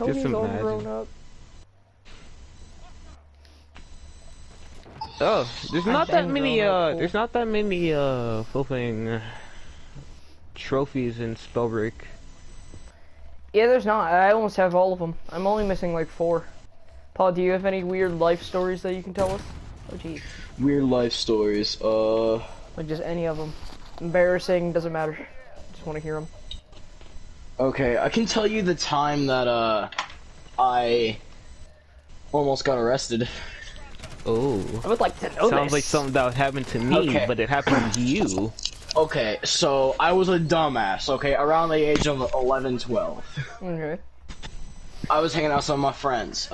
Tony's all grown up. Oh, there's not that many fulfilling trophies in Spellbreak. Yeah, there's not. I almost have all of them. I'm only missing like 4. Paul, do you have any weird life stories that you can tell us? Oh, geez. Weird life stories. Like just any of them. Embarrassing, doesn't matter. Just want to hear them. Okay, I can tell you the time that I almost got arrested. Oh. I would like to know Sounds this. like something that would happen to me, Okay. but it happened to you. Okay, so I was a dumbass, okay, around the age of 11, 12. Okay. I was hanging out with some of my friends.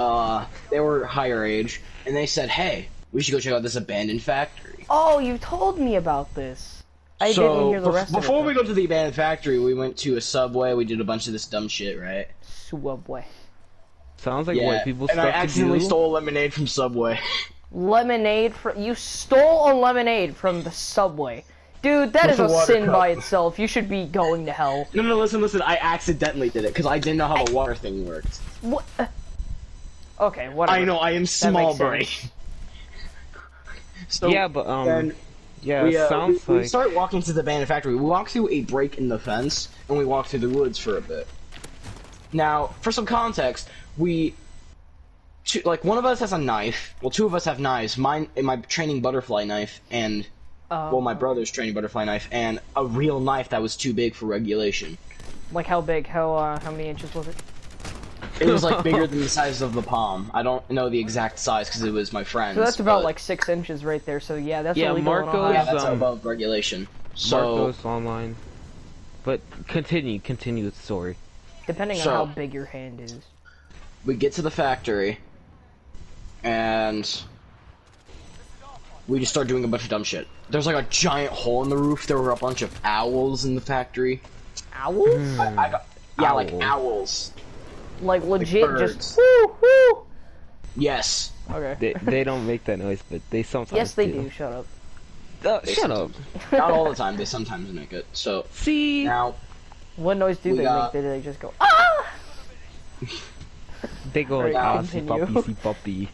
They were higher age, and they said, hey, we should go check out this abandoned factory. Oh, you told me about this. I didn't hear the rest of it. Before we go to the abandoned factory, we went to a Subway, we did a bunch of this dumb shit, right? Subway. Sounds like white people and stuff I accidentally to do. stole lemonade from Subway. Lemonade from— you stole a lemonade from the Subway. Dude, that is With a a water sin cup. by itself. You should be going to hell. No, listen, I accidentally did it, because I didn't know how the water thing worked. What? Okay, whatever. I know, I am small makes brain. sense. So Yeah, but then yeah, we, sounds we like. start walking to the abandoned factory. We walk through a break in the fence, and we walk through the woods for a bit. Now, for some context, like, one of us has a knife. Well, 2 of us have knives. Mine, and my training butterfly knife, and well, my brother's training butterfly knife, and a real knife that was too big for regulation. Like how big? How many inches was it? It was like bigger than the size of the palm. I don't know the exact size because it was my friend's. So that's about but- like 6 inches right there. So yeah, that's Yeah, illegal in Marco's- Ohio. Yeah, that's um, above regulation. So Marcos online. But continue the story. Depending on So- how big your hand is. we get to the factory, and we just start doing a bunch of dumb shit. There's like a giant hole in the roof. There were a bunch of owls in the factory. Owls? I got, yeah, like Owls. owls. Like legit birds. just woo woo. Yes. Okay. They don't make that noise, but they sometimes Yes, they do. Shut up. Shut up. Not all the time. They sometimes make it. So See? now What noise do We they got- make? Do they just go ah? They go like, Alright, ah, see continue. puppy, see puppy.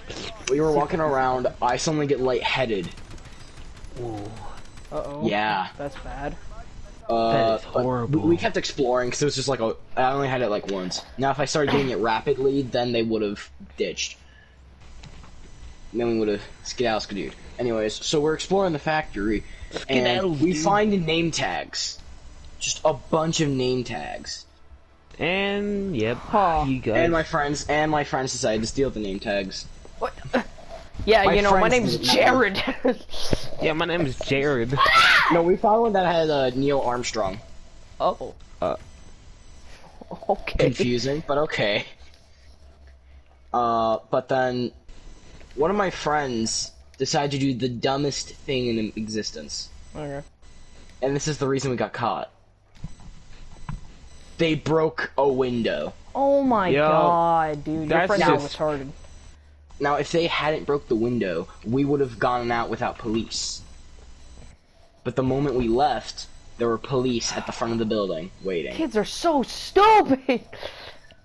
we were walking around. I suddenly get lightheaded. Uh oh. Yeah. That's bad. That is but horrible. We kept exploring because it was just like I only had it like once. Now if I started getting it rapidly, then they would have ditched. And then we would have skedaddled. Anyways, so we're exploring the factory, and we find name tags. Just a bunch of name tags. And yep, Huh. you guys. And my friends decided to steal the name tags. What? Yeah, My you know, my friends name's did not. Jared. Yeah, my name is Jared. No, we found one that had Neil Armstrong. Oh. Uh. Okay. Confusing, but okay. But then one of my friends decided to do the dumbest thing in existence. Okay. And this is the reason we got caught. They broke a window. Oh my Yo, god, dude, your that's friend got just- retarded. Now, if they hadn't broke the window, we would have gone out without police. But the moment we left, there were police at the front of the building waiting. Kids are so stupid.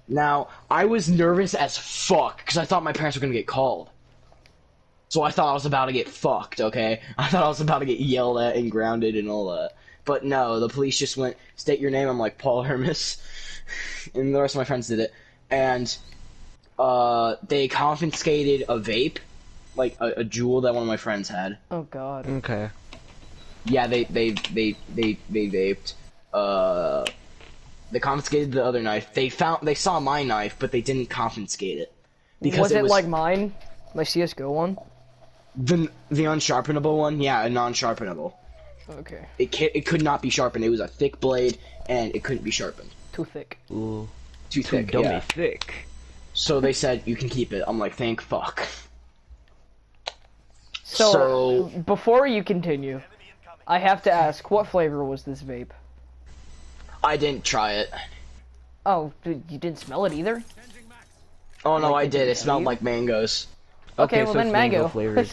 Now, I was nervous as fuck because I thought my parents were gonna get called. So I thought I was about to get fucked, okay? I thought I was about to get yelled at and grounded and all that. But no, the police just went, state your name. I'm like, Paul Hermes. And the rest of my friends did it. And they confiscated a vape, like a jewel that one of my friends had. Oh god. Okay. Yeah, they vaped. They confiscated the other knife. They saw my knife, but they didn't confiscate it. Because Was it like mine? My CSGO one? the unsharpenable one? Yeah, a non-sharpenable. Okay. It could not be sharpened. It was a thick blade, and it couldn't be sharpened. Too thick. Ooh. Too Too thick, dummy yeah. thick. So they said, you can keep it. I'm like, thank fuck. So, before you continue, I have to ask, what flavor was this vape? I didn't try it. Oh, you didn't smell it either? Oh no, Like, I did did. they It smelled tell you? like mangoes. Okay, well so then it's mango. flavored.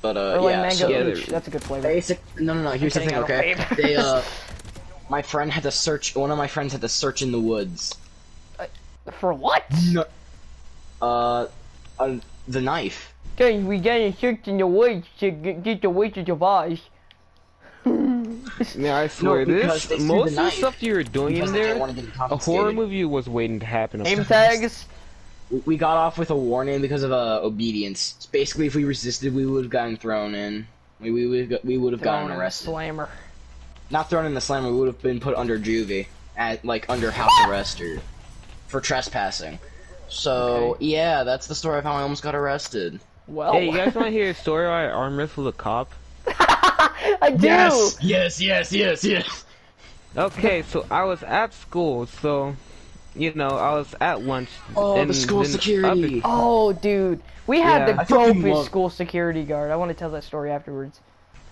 But Or like yeah, mango so Yeah, peach. That's a good flavor. basic. No. Here's the kidding, thing, I don't okay? vape. They my friend had to search. One of my friends had to search in the woods For what? No. The knife. Okay, we getting kicked in the waist to get the weight of your eyes. Man, I swear, because they this threw most the of the knife stuff you were doing because in they didn't there, want to get a horror confiscated. movie was waiting to happen. Aim tags. We got off with a warning because of obedience. Basically, if we resisted, we would have gotten thrown in. We would have gotten arrested. Slammer. Not thrown in the slammer. We would have been put under juvie, under house arrest or for trespassing. So Okay. yeah, that's the story of how I almost got arrested. Well. Hey, you guys want to hear a story where I arm wrestled a cop? I do. Yes. Okay, so I was at school, so, you know, I was at lunch. Oh, and the school then security. Oh, dude. We had Yeah. the I fucking dopest love- school security guard. I want to tell that story afterwards.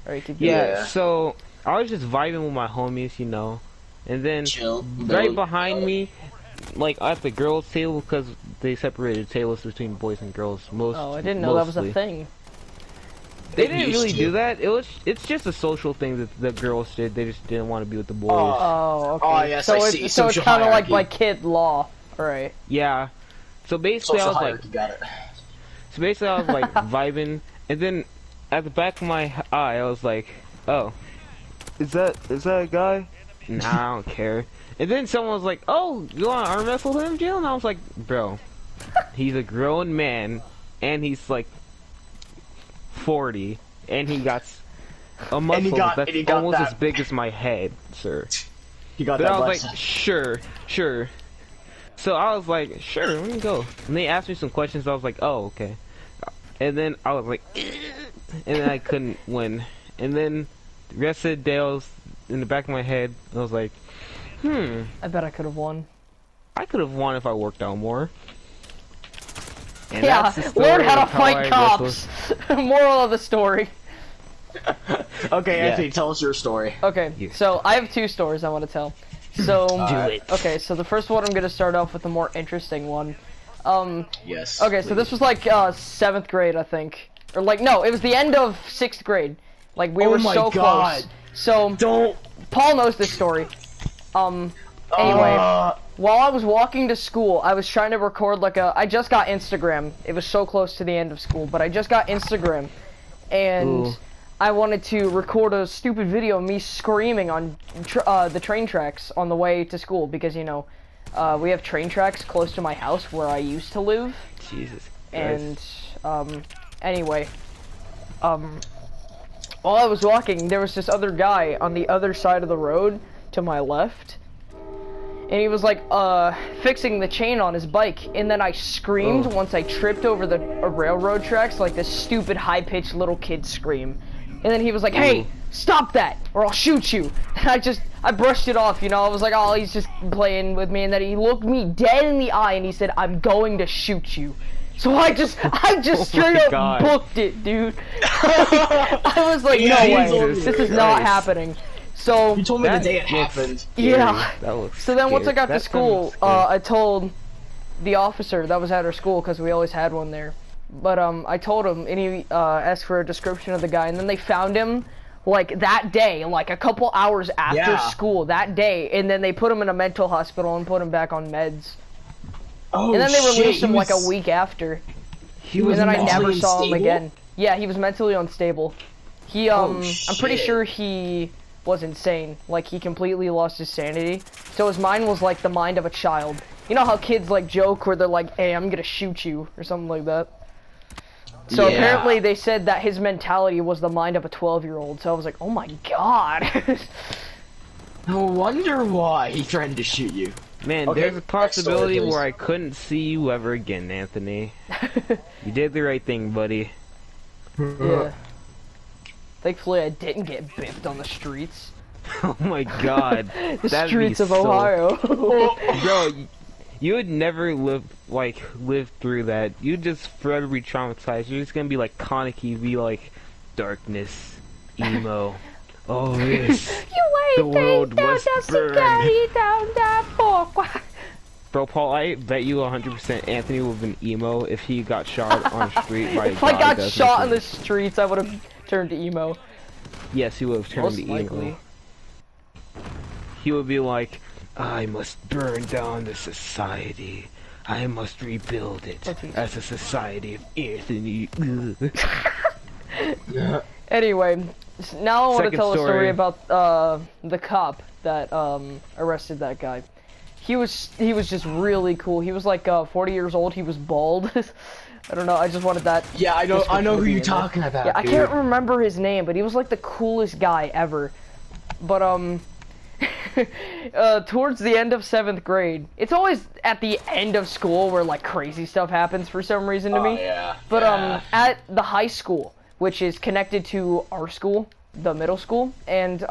Alright, keep going. Yeah, Yeah. so I was just vibing with my homies, you know, and then Chill. right behind me, like at the girls' table, because they separated tables between boys and girls. Oh, I didn't know that was a mostly. thing. They didn't used really to. do that. It's just a social thing that the girls did. They just didn't want to be with the boys. Oh, okay. Oh, yes, so I it's, see. So it's Social kind of like hierarchy. my kid law. Alright. Yeah. So basically, Social I was hierarchy, got it. like vibing, and then at the back of my eye, I was like, oh, is that a guy? Nah, I don't care. And then someone was like, oh, you want to arm wrestle him, Jill? And I was like, bro, he's a grown man, and he's like 40, and he got a muscle got that's almost that- as big as my head, sir. You got But that. I was bicep. like, sure. So I was like, sure, let me go. And they asked me some questions. I was like, oh, okay. And then I was like, and then I couldn't win. And then the rest of the day, I was in the back of my head. I was like, I bet I could have won. I could have won if I worked out more. And Yeah, that's the story learn how of to fight I cops. Moral of the story. Okay, Yeah. Anthony, tell us your story. Okay, Yeah. so I have two stories I want to tell. So, Do it. okay, so the first one I'm gonna start off with the more interesting one. Yes. Okay, so this was like 7th grade, I think, or like no, it was the end of 6th grade. Like we Oh were my so God. close. So Don't. Paul knows this story. Anyway, while I was walking to school, I was trying to record like I just got Instagram. It was so close to the end of school, but I just got Instagram, and Ooh. I wanted to record a stupid video of me screaming on the train tracks on the way to school because, you know, we have train tracks close to my house where I used to live. Jesus And, Christ. anyway, while I was walking, there was this other guy on the other side of the road to my left. And he was like, fixing the chain on his bike. And then I screamed once I tripped over the railroad tracks, like this stupid high-pitched little kid scream. And then he was like, hey, stop that, or I'll shoot you. And I brushed it off, you know, I was like, oh, he's just playing with me. And then he looked me dead in the eye and he said, I'm going to shoot you. So I just straight up God. booked it, dude. I was like, Yeah, no he way, told me. this is not Christ. happening. So, You told me That the day it looks happened. scary. Yeah. That looks so then once I scary. got to That school, sounds scary. I told the officer that was at our school, because we always had one there. But I told him, and he asked for a description of the guy, and then they found him, like, that day, like a couple hours after Yeah. school, that day, and then they put him in a mental hospital and put him back on meds. Oh, And then they shit, released him he like a was- week after. He And was then I mentally never saw him unstable? again. Yeah, he was mentally unstable. He, Oh, I'm pretty shit. sure he was insane. Like, he completely lost his sanity. So his mind was like the mind of a child. You know how kids, like, joke where they're like, hey, I'm gonna shoot you, or something like that? So Yeah. apparently they said that his mentality was the mind of a 12-year-old. So I was like, oh my god. No wonder why he threatened to shoot you. Man, Okay, there's a next possibility story, please. where I couldn't see you ever again, Anthony. You did the right thing, buddy. Yeah. Thankfully I didn't get biffed on the streets. Oh my god. The That'd streets be of so- Ohio. Bro, you would never live through that. You'd just forever be traumatized. You're just gonna be like Kaneki, be like, darkness, emo. Oh yes. You The world must burn. down that fork. Bro, Paul, I bet you 100% Anthony would have been emo if he got shot on the street by a If guy I that got doesn't shot in see. the streets, I would have turned to emo. Yes, he would have turned Most to likely. emo. He would be like, I must burn down the society. I must rebuild it as a society of earth and Anyway, now I want to Second tell a story story. about the cop that arrested that guy. He was just really cool. He was like 40 years old. He was bald. I don't know. I just wanted that. Yeah, I know description who to be you're in there. talking about. Yeah, I dude. can't remember his name, but he was like the coolest guy ever. But towards the end of 7th grade, it's always at the end of school where like crazy stuff happens for some reason to me. Yeah. But yeah. at the high school, which is connected to our school, the middle school, and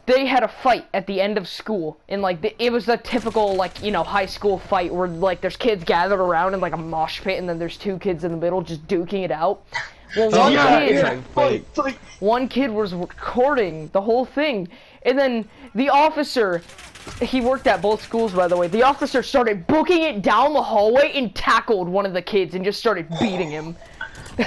they had a fight at the end of school, and like it was a typical like high school fight where like there's kids gathered around in like a mosh pit, and then there's two kids in the middle just duking it out. Well, one kid was recording the whole thing, and then the officer, he worked at both schools by the way, the officer started booking it down the hallway and tackled one of the kids and just started beating him. And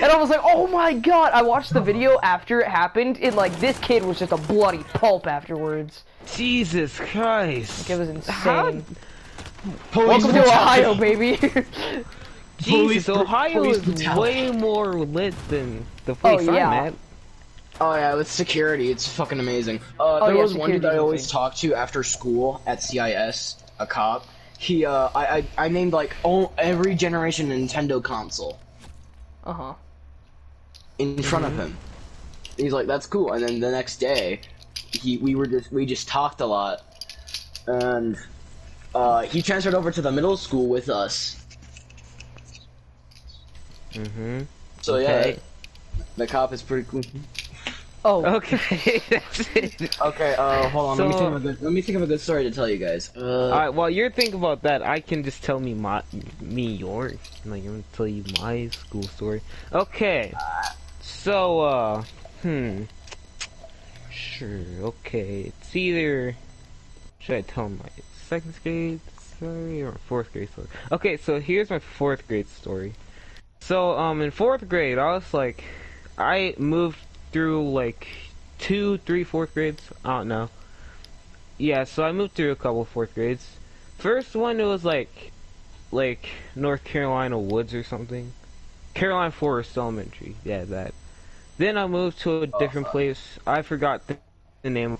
I was like, oh my god. I watched the video after it happened, and like this kid was just a bloody pulp afterwards. Jesus Christ. Like, it was insane. Police Welcome to brutality. Ohio, baby. Jesus, Ohio police is brutality. way more lit than the place yeah. I'm at. Oh yeah, with security, it's fucking amazing. Oh, There yeah, was one dude I security's always insane. talked to after school at CIS, a cop. He, I named like every generation Nintendo console Uh-huh. in front of him. He's like, "That's cool." And then the next day, we just talked a lot, and he transferred over to the middle school with us. So Okay. yeah, the cop is pretty cool. Oh. Okay, that's it. Okay, hold on. So- let me think of a good story to tell you guys. Alright, while you're thinking about that, I can just tell me yours. Like, I'm gonna tell you my school story. Okay. So, Sure, okay. It's either... Should I tell my 2nd grade story or 4th grade story? Okay, so here's my 4th grade story. So, in 4th grade, I moved through, like, 2, 3, 4th grades. I don't know. Yeah, so I moved through a couple 4th grades. First one, it was, like, North Carolina Woods or something. Caroline Forest Elementary. Yeah, that. Then I moved to a different place. I forgot the name.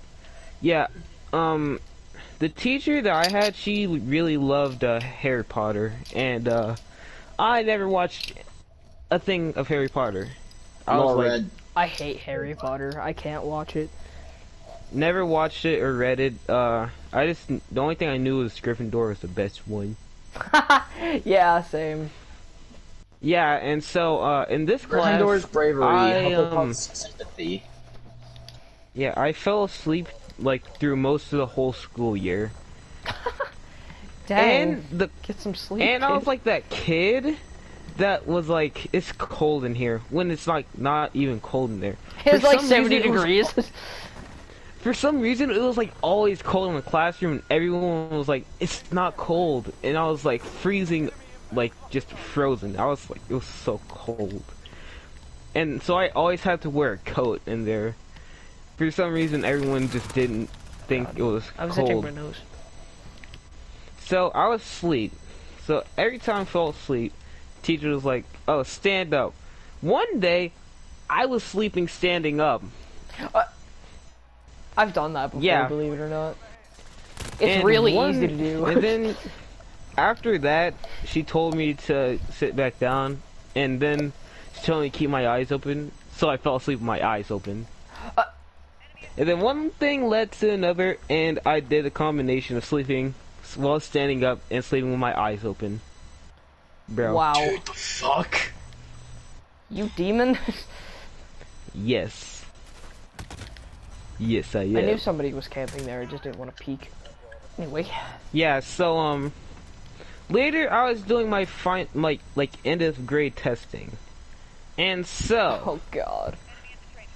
Yeah, the teacher that I had, she really loved, Harry Potter. And, I never watched a thing of Harry Potter. I was like, read. I hate Harry Potter. I can't watch it. never watched it or read it. The only thing I knew was Gryffindor was the best one. Yeah, same. Yeah, and so, in this class, Gryffindor's bravery, I, Hufflepuff's sympathy. yeah, I fell asleep, like, through most of the whole school year. Dang. And Get some sleep, and I kid. was like that kid that was like, it's cold in here, when it's like not even cold in there. It's For like some 70 reason, it was- degrees. For some reason, it was like always cold in the classroom, and everyone was like, it's not cold, and I was like freezing, like just frozen. I was like, it was so cold. And so I always had to wear a coat in there. For some reason, everyone just didn't think it was I was itching cold. my nose. So I was asleep. So every time I fell asleep, teacher was like, "Oh, stand up." One day, I was sleeping standing up. I've done that before, Yeah. believe it or not. It's And really one- easy to do. And then, after that, she told me to sit back down, and then she told me to keep my eyes open. So I fell asleep with my eyes open. And then one thing led to another, and I did a combination of sleeping while standing up and sleeping with my eyes open. Bro. Wow. Dude, the fuck? You demon? Yes. Yes, I am. I knew somebody was camping there, I just didn't want to peek. Anyway. Yeah, so, later I was doing my end of grade testing. And so, Oh god.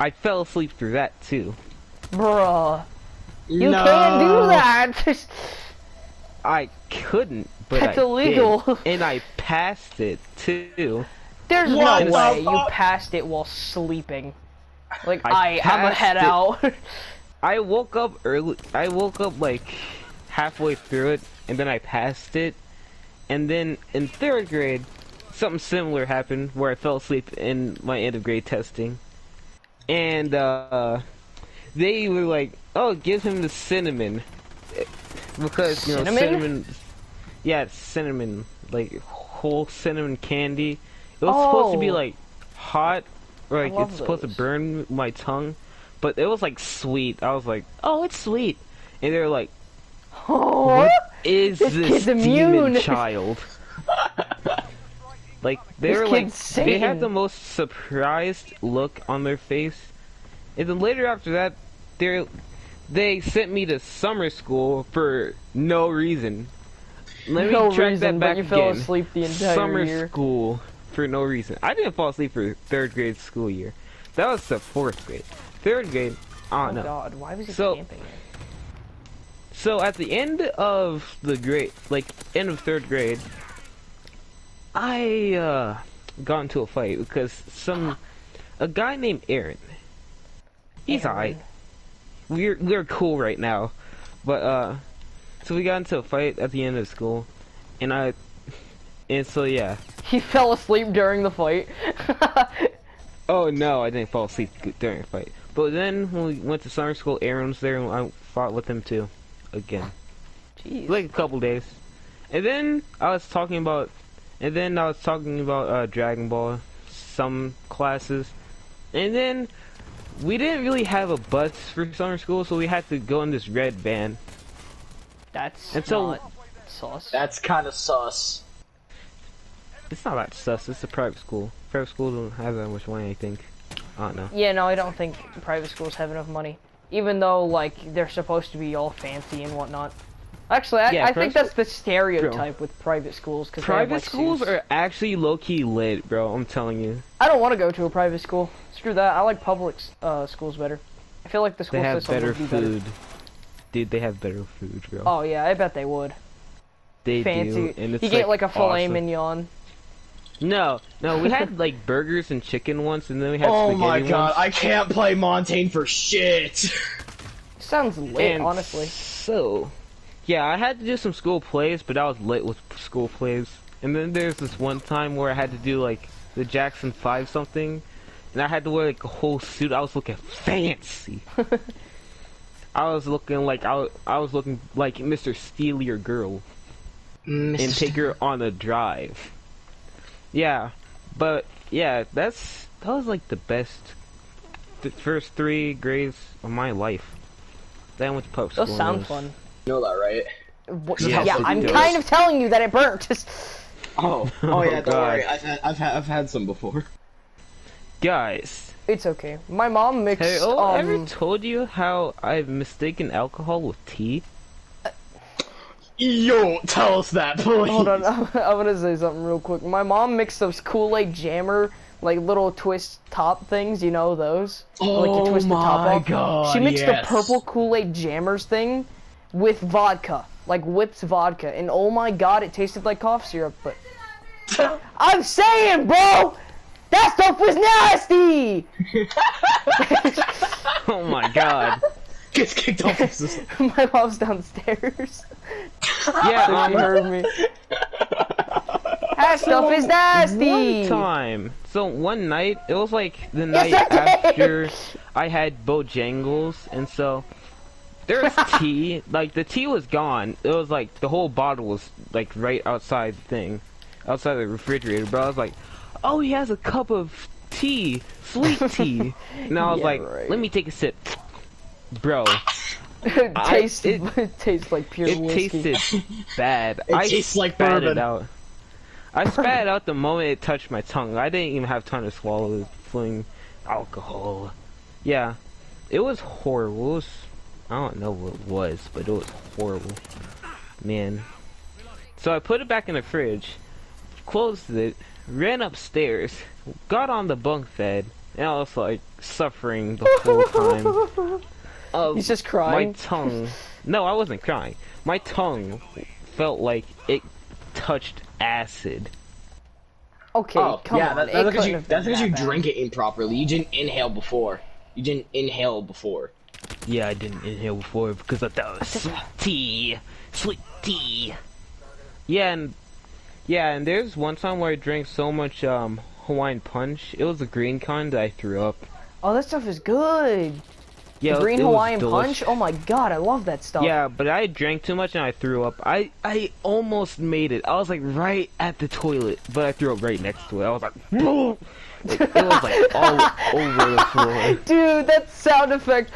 I fell asleep through that too. Bruh. You No. can't do that! I couldn't, but That's I illegal. did. And I passed it too. There's What no the way you fuck? passed it while sleeping. Like, I I'm a passed head it. out. I woke up early. I woke up like halfway through it, and then I passed it. And then in 3rd grade, something similar happened where I fell asleep in my end of grade testing. And they were like, "Oh, give him the cinnamon," because you know cinnamon. Yeah, it's cinnamon, like whole cinnamon candy. It was supposed to be like hot, or like it's supposed to burn my tongue, but it was like sweet. I was like, "Oh, it's sweet," and they were like, "What is this demon child?" Like they were like, they had the most surprised look on their face, and then later after that, they sent me to summer school for no reason. Let me track that back again. You fell asleep the entire year. Summer school for no reason. I didn't fall asleep for 3rd grade school year. That was the 4th grade. 3rd grade, I don't know. Oh God, why was he camping? So at the end of the grade, like end of 3rd grade, I got into a fight because a guy named Aaron. He's alright. We're cool right now, but so we got into a fight at the end of school, and so yeah. He fell asleep during the fight. Oh no, I didn't fall asleep during the fight. But then when we went to summer school, Aaron was there, and I fought with him too, again. Jeez. Like a couple days, and then I was talking about Dragon Ball, some classes, and then we didn't really have a bus for summer school, so we had to go in this red van. That's not sus. That's kind of sus. It's not that sus. It's a private school. Private schools don't have that much money, I think. I don't know. Yeah, no, I don't think private schools have enough money. Even though, like, they're supposed to be all fancy and whatnot. Actually, I think that's the stereotype with private schools. Cause private schools are actually low-key lit, bro. I'm telling you. I don't want to go to a private school. Screw that. I like public schools better. I feel like the school system would be better. Dude, they have better food, bro. Oh yeah, I bet they would. They fancy. Do, and it's you get like a filet mignon. No, we had like burgers and chicken once, and then we had spaghetti once. Oh my god, I can't play Montaigne for shit! Sounds lit, honestly. So, yeah, I had to do some school plays, but I was lit with school plays. And then there's this one time where I had to do like the Jackson 5 something, and I had to wear like a whole suit. I was looking fancy. I was looking like Mr. Steal Your Girl and take her on a drive. Yeah, but yeah, that was like the first 3 grades of my life. Then I went to public school. Those sound fun. You know that, right? Yeah, I'm kind of telling you that it burnt. Oh yeah, don't worry. I've had some before. Guys, it's okay. My mom mixed. Hey, I ever told you how I've mistaken alcohol with tea? Yo, tell us that, please. Hold on, I'm gonna say something real quick. My mom mixed those Kool-Aid Jammer, like little twist top things. You know those? Oh like you twist the top off. God! She mixed the purple Kool-Aid Jammers thing with vodka, like whipped vodka, and oh my god, it tasted like cough syrup. But I'm saying, bro. That stuff was nasty! Oh my god. Gets kicked off the system. My mom's downstairs. Yeah, so she heard me. That stuff is nasty! One night, it was like the night after I had Bojangles, and so there was tea. Like, the tea was gone. It was like, the whole bottle was like right outside the refrigerator, but I was like, oh, he has a cup of tea, sweet tea. And I was like, let me take a sip. Bro. It tastes like pure whiskey. It tasted bad. It tastes like bourbon. I spat it out the moment it touched my tongue. I didn't even have time to swallow the fling alcohol. Yeah. It was horrible. I don't know what it was, but it was horrible. Man. So I put it back in the fridge, closed it, ran upstairs, got on the bunk bed, and I was like suffering the whole time. He's just crying. My tongue. No, I wasn't crying. My tongue felt like it touched acid. Okay, come on. That's because you drink it improperly. You didn't inhale before. Yeah, I didn't inhale before because I thought it was sweet tea. Sweet tea. Yeah, and there's one time where I drank so much Hawaiian punch. It was the green kind that I threw up. Oh, that stuff is good. Yeah, The green it was Hawaiian delicious. punch? Oh my god, I love that stuff. Yeah, but I drank too much and I threw up. I almost made it. I was like right at the toilet, but I threw up right next to it. I was like, it was like all over the floor. Dude, that sound effect.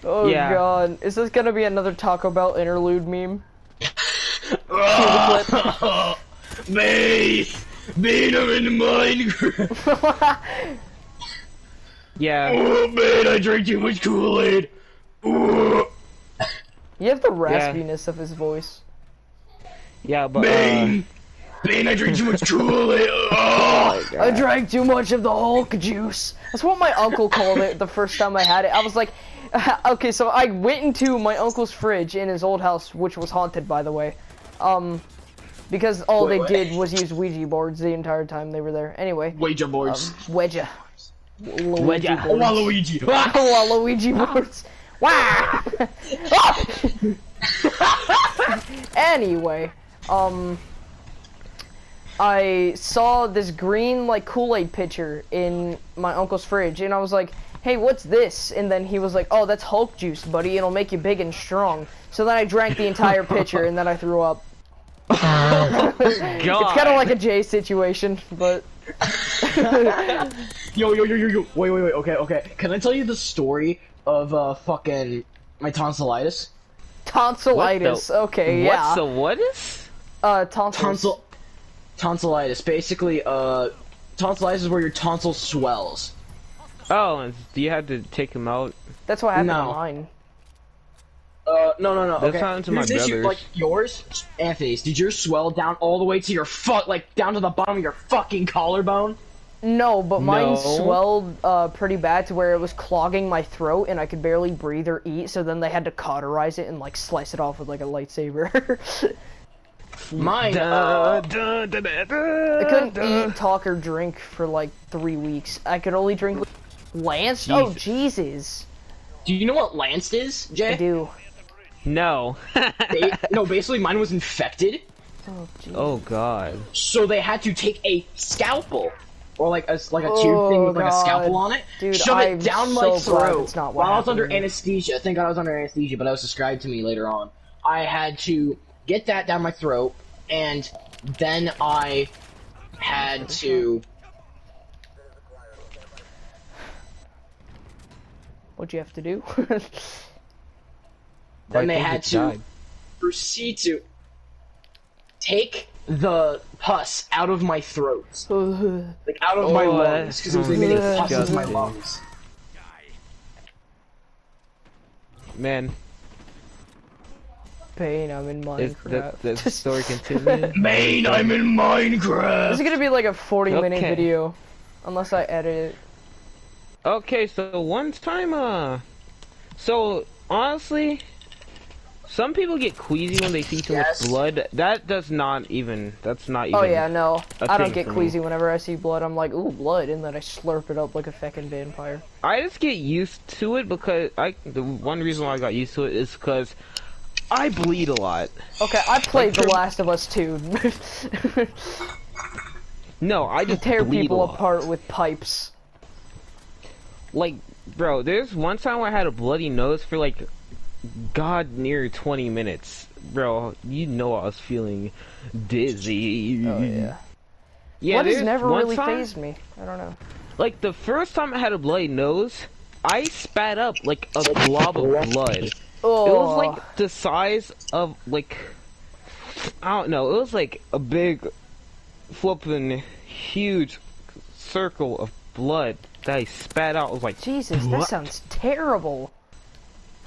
Oh Yeah. god. Is this gonna be another Taco Bell interlude meme? Cue the clip. Mate! Mate, I'm in Minecraft! Yeah. Oh, man, I drank too much Kool-Aid! Oh, You have the raspiness of his voice. Yeah, but Bane! Bane, I drank too much Kool-Aid! Oh. I drank too much of the Hulk juice. That's what my uncle called it the first time I had it. I was like, okay, so I went into my uncle's fridge in his old house, which was haunted, by the way. Because all they did was use Ouija boards the entire time they were there. Anyway. Ouija boards. Ouija. Ouija. boards. Waluigi! Waluigi boards. Wow! Anyway, I saw this green, like, Kool-Aid pitcher in my uncle's fridge, and I was like, hey, what's this? And then he was like, oh, that's Hulk juice, buddy. It'll make you big and strong. So then I drank the entire pitcher, and then I threw up. God. It's kind of like a Jay situation, but... Yo. Wait. Okay. Can I tell you the story of, fucking my tonsillitis? Tonsillitis. Okay, yeah. What's the what is? Tonsils. Tonsillitis. Basically, tonsillitis is where your tonsil swells. Oh, and do you have to take him out? That's what happened to No. mine. No. That's Okay. happened to my Here's the issue, brothers. like yours, Anthony's. Did yours swell down all the way to your like down to the bottom of your fucking collarbone? No, but mine No. swelled pretty bad to where it was clogging my throat and I could barely breathe or eat, so then they had to cauterize it and like slice it off with like a lightsaber. Mine. I couldn't eat, talk, or drink for like 3 weeks. I could only drink Lance? Oh, Jesus. Do you know what lanced is, Jay? I do. No. No, basically mine was infected, Oh, jeez. Oh God. so they had to take a scalpel. Or like a tube thing Oh, with like a God. scalpel on it, Dude, shove I'm it down so my glad throat it's not what while I was happened under to me. anesthesia. Thank God I was under anesthesia, but that was described to me later on. I had to get that down my throat, and then I had to... What'd you have to do? Then I they think had it to died. proceed to take the pus out of my throat. Like, out of my Oh, lungs, because it was emitting pus into my disgusting. lungs. Man, Pain, I'm in Minecraft. the story continues. Main, I'm in Minecraft! This is gonna be like a 40-minute Okay. video. Unless I edit it. Okay, so one time, so honestly, some people get queasy when they see too Yes. much blood. That's not even. Oh yeah, no. a I don't thing get for me. queasy whenever I see blood. I'm like, ooh, blood, and then I slurp it up like a feckin' vampire. I just get used to it because the one reason why I got used to it is because I bleed a lot. Okay, I played Like, The Last of Us 2. No, I just Tear bleed people a lot. apart with pipes. Like, bro, there's one time where I had a bloody nose for like, god near 20 minutes. Bro, you know I was feeling dizzy. Oh yeah. Yeah, What has there's never one really time- phased me? I don't know. Like, the first time I had a bloody nose, I spat up like a blob of blood. Oh. It was like the size of like, I don't know, it was like a big flippin' huge circle of blood that I spat out. I was like, Jesus, that "What?" sounds terrible.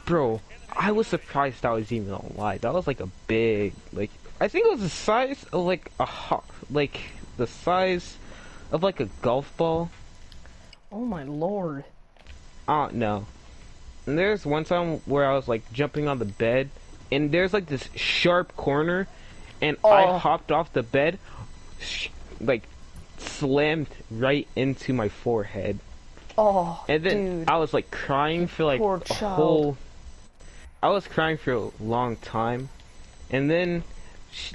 Bro, I was surprised that was even alive. That was like a big, like, I think it was the size of like like the size of like a golf ball. Oh my lord. I don't know. And there's one time where I was like jumping on the bed, and there's like this sharp corner, and I Oh. hopped off the bed, like slammed right into my forehead. Oh, And then dude. I was like crying for like Poor a child. whole. I was crying for a long time, and then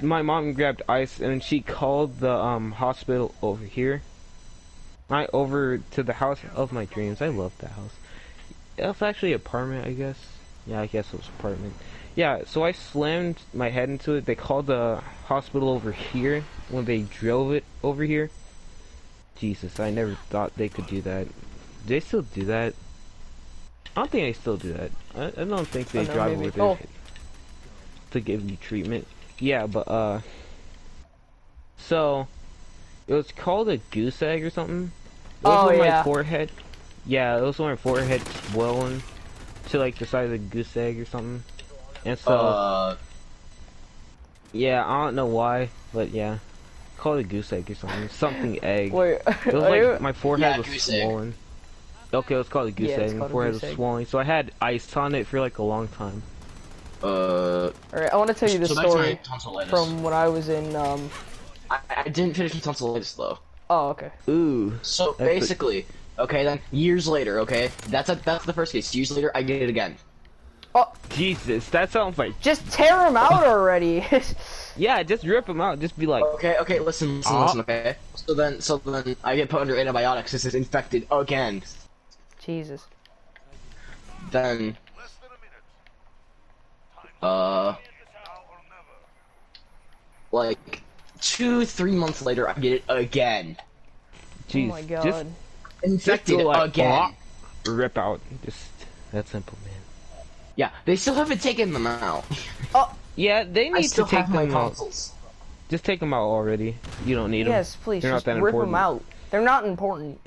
my mom grabbed ice and she called the hospital over here. Right over to the house of my dreams. I love that house. It's actually an apartment, I guess. Yeah, I guess it was apartment. Yeah, so I slammed my head into it. They called the hospital over here when they drove it over here. Jesus, I never thought they could do that. Do they still do that? I don't think they still do that. I don't think they drive over there to give you treatment. Yeah, but so it was called a goose egg or something. It was when my forehead. Yeah, it was when my forehead swollen to like the size of a goose egg or something. And so yeah, I don't know why, but yeah. Call it a goose egg or something. Something egg. Wait, it was like my forehead was goose swollen. Okay, it was called a goose egg. My forehead was swollen, so I had ice on it for like a long time. Alright, I want to tell you the story from when I was in, I didn't finish the tonsillitis though. Oh, okay. Ooh. So basically, okay then, years later, okay? That's the first case. Years later, I get it again. Oh, Jesus, that sounds like... just tear him out already. Yeah, just rip him out. Just be like... Okay, listen, okay? So then I get put under antibiotics. This is infected again. Jesus. Then... like 2-3 months later, I get it again. Jeez, oh my god. Just infected like, again. Rip out. Just that simple, man. Yeah, they still haven't taken them out. Oh, yeah, they need to take my them out. tonsils. Just take them out already. You don't need them. yes, please, They're just not that rip important. them out. They're not important.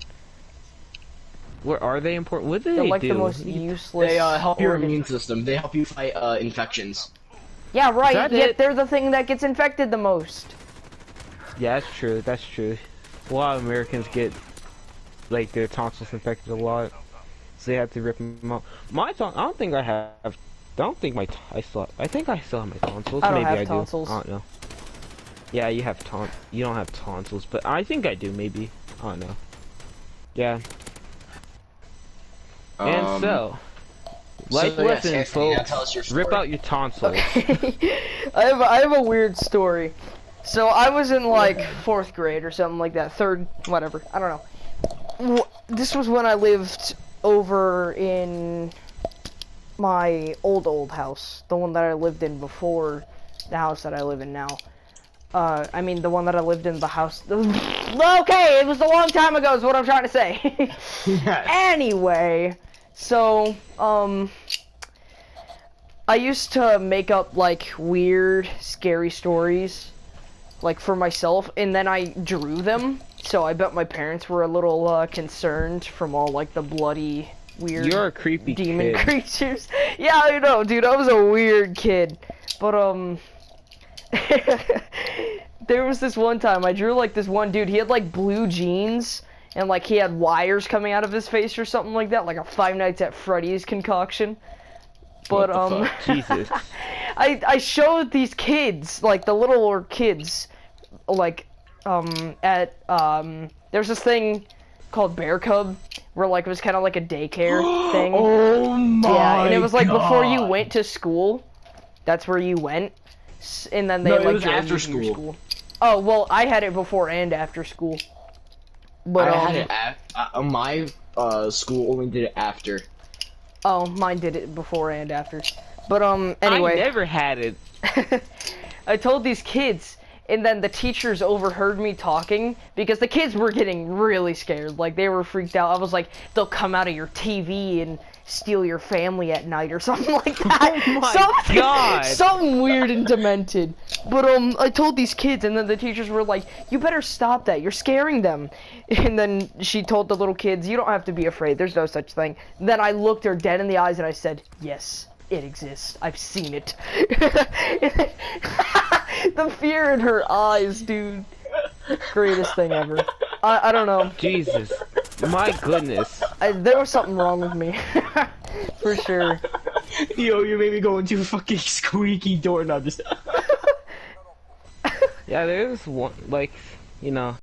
Where are they important? What do They're they like do? the most useless. They help your organ. immune system. They help you fight infections. Yeah, right. that Yet it? they're the thing that gets infected the most. Yeah, that's true. That's true. A lot of Americans get like their tonsils infected a lot, so they have to rip them out. My I don't think I have. I don't think I think I still have my tonsils. I don't maybe have I tonsils. do. I don't know. Yeah, you have You don't have tonsils, but I think I do. Maybe. I don't know. Yeah. And so, lesson, yes, folks. tell us your story. Rip out your tonsils. I have a weird story. So I was in like 4th grade or something like that, 3rd, whatever. I don't know. This was when I lived over in my old house, the one that I lived in before the house that I live in now. I mean the one that I lived in the house. Okay, it was a long time ago is what I'm trying to say. Anyway, so I used to make up like weird, scary stories, like for myself, and then I drew them. So I bet my parents were a little concerned from all like the bloody, weird, You're a creepy demon kid. creatures. Yeah, I know, dude. I was a weird kid, but there was this one time I drew like this one dude. He had like blue jeans and like he had wires coming out of his face or something like that, like a Five Nights at Freddy's concoction. But What the fuck? Jesus. I showed these kids, like the littler kids, like at there's this thing called Bear Cub where like it was kind of like a daycare thing. Oh my Yeah, and it was like before you God. went to school, that's where you went, and then they No, it like was drove after you to your school. Oh well, I had it before and after school. But I had it my school only did it after. oh, mine did it before and after. But anyway, I never had it. I told these kids, and then the teachers overheard me talking because the kids were getting really scared. Like they were freaked out. I was like, they'll come out of your TV and steal your family at night or something like that. Oh my something, God. something weird and demented. But I told these kids, and then the teachers were like, you better stop that. You're scaring them. And then she told the little kids, you don't have to be afraid. There's no such thing. Then I looked her dead in the eyes and I said, yes, it exists. I've seen it. The fear in her eyes, dude. Greatest thing ever. I don't know. Jesus. My goodness. There was something wrong with me. For sure. Yo, you made me go into fucking squeaky doorknobs. Yeah, there's one, like, you know.